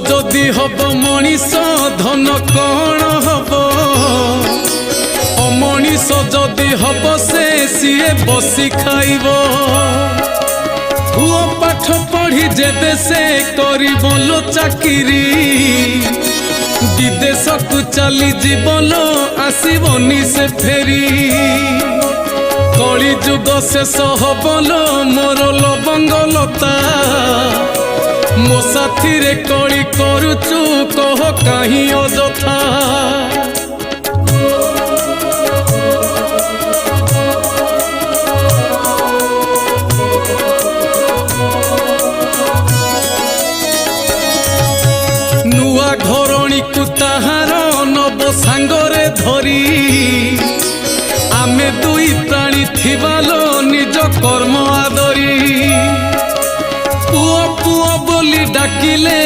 जदि हब मनीष धन कौन हब अमनीष जदि हब से सीए बसी खाइब पुओ पाठ पढ़ी जेबे से करिबलो चाकिरी विदेश को चली जीवलो आसबनी से फेरी कली जुग शेष हबलो मोर लवंगलता मो साथी रे कली करुचु कह कहीं अजथा नुआ घरणी को ताहार नब सांगरे धरी आमे दुई प्राणी थिबालो निज कर्म आदरी पुओ पुओ बोली डाकिले